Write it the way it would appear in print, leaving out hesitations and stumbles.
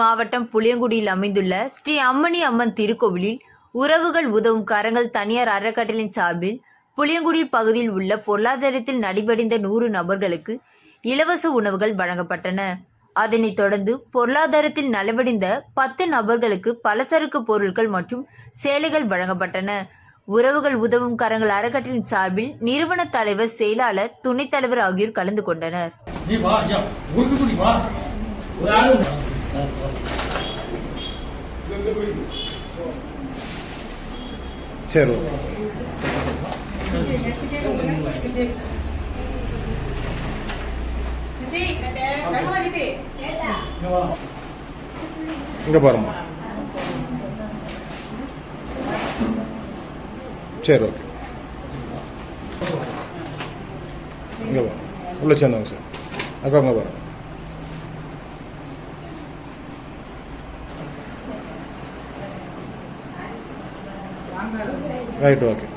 மாவட்டம் புளியங்குடியில் அமைந்துள்ள ஸ்ரீ அம்மணி அம்மன் திருக்கோவிலில் உறவுகள் உதவும் கரங்கள் தனியார் அறக்கட்டளையின் சார்பில் புளியங்குடி பகுதியில் உள்ள பொருளாதாரத்தில் நலிவடைந்த 100 நபர்களுக்கு இலவச உணவுகள் வழங்கப்பட்டன. அதனைத் தொடர்ந்து பொருளாதாரத்தில் நலிவடைந்த 10 நபர்களுக்கு பலசரக்கு பொருட்கள் மற்றும் சேலைகள் வழங்கப்பட்டன. உறவுகள் உதவும் கரங்கள் அறக்கட்டளையின் சார்பில் நிறுவன தலைவர், செயலாளர், துணைத் தலைவர் ஆகியோர் கலந்து கொண்டனர். சரி, இங்க பாருமா. சரி, ஓகே. இங்க வா, உள்ள சேர்ந்தாங்க சார். அக்கா அங்கே பாருங்க. Right, okay.